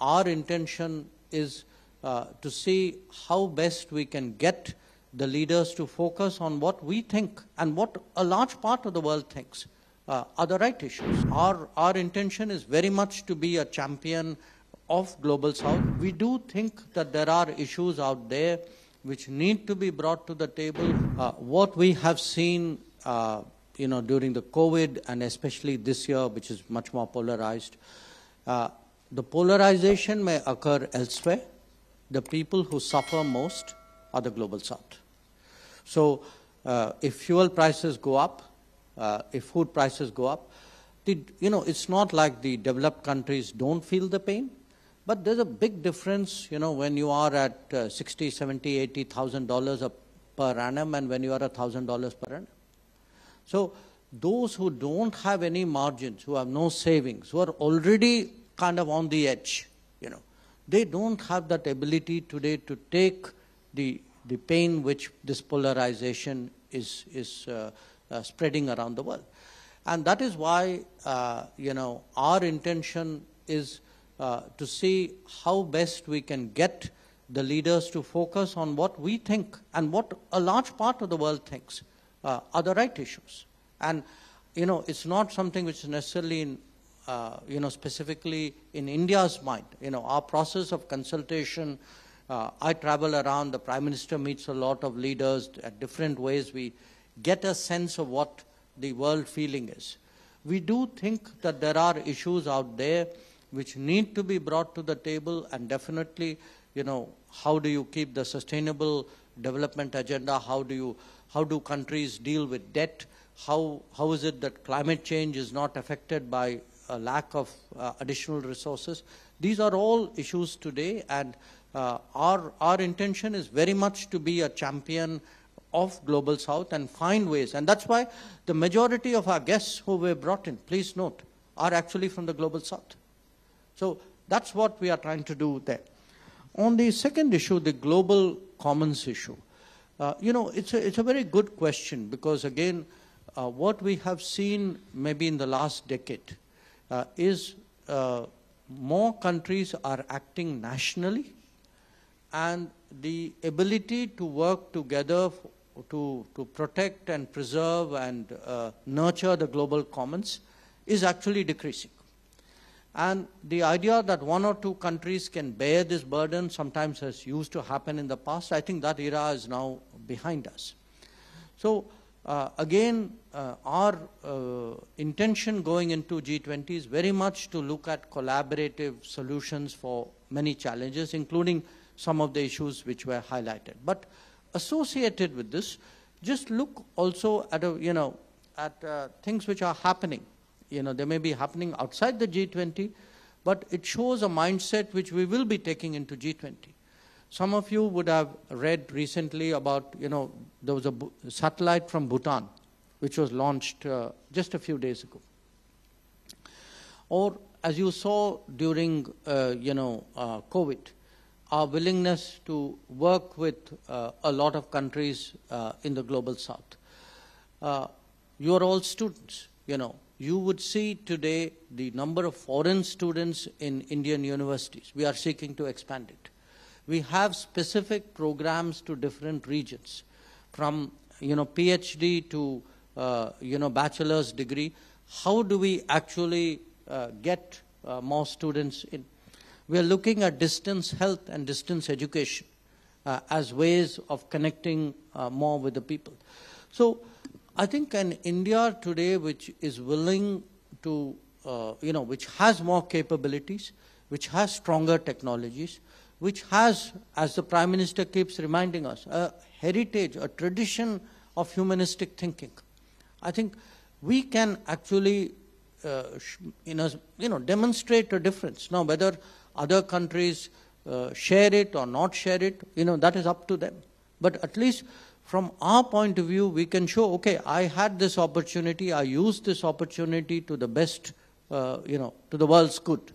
our intention is to see how best we can get the leaders to focus on what we think and what a large part of the world thinks are the right issues. Our intention is very much to be a champion of Global South. We do think that there are issues out there which need to be brought to the table. What we have seen during the COVID and especially this year, which is much more polarized, the polarization may occur elsewhere. The people who suffer most are the Global South. So if fuel prices go up, if food prices go up, it's not like the developed countries don't feel the pain, but there's a big difference, when you are at $60,000, $70,000, $80,000 per annum and when you are $1,000 per annum. So those who don't have any margins, who have no savings, who are already kind of on the edge, they don't have that ability today to take the pain which this polarization is spreading around the world. And that is why, our intention is to see how best we can get the leaders to focus on what we think and what a large part of the world thinks are the right issues. And, it's not something which is necessarily in specifically in India's mind. Our process of consultation, I travel around, the Prime Minister meets a lot of leaders at different ways. We get a sense of what the world feeling is. We do think that there are issues out there which need to be brought to the table, and definitely, how do you keep the sustainable development agenda? How do countries deal with debt? How is it that climate change is not affected by a lack of additional resources? These are all issues today, and our intention is very much to be a champion of Global South and find ways. And that's why the majority of our guests who were brought in, please note, are actually from the Global South. So that's what we are trying to do there. On the second issue, the global commons issue, it's a very good question, because again, what we have seen maybe in the last decade is more countries are acting nationally, and the ability to work together to protect and preserve and nurture the global commons is actually decreasing. And the idea that one or two countries can bear this burden sometimes has used to happen in the past. I think that era is now behind us. So again, our intention going into G20 is very much to look at collaborative solutions for many challenges, including some of the issues which were highlighted. But associated with this, just look also at things which are happening. They may be happening outside the G20, but it shows a mindset which we will be taking into G20. Some of you would have read recently about, there was a satellite from Bhutan, which was launched just a few days ago. Or, as you saw during, COVID, our willingness to work with a lot of countries in the Global South. You are all students, You would see today the number of foreign students in Indian universities. We are seeking to expand it. We have specific programs to different regions, from PhD to bachelor's degree. How do we actually get more students in? We are looking at distance health and distance education as ways of connecting more with the people. So I think an India today which is willing to, which has more capabilities, which has stronger technologies, which has, as the Prime Minister keeps reminding us, a heritage, a tradition of humanistic thinking. I think we can actually, demonstrate a difference. Now, whether other countries share it or not share it, that is up to them. But at least from our point of view, we can show, okay, I had this opportunity, I used this opportunity to the best, to the world's good.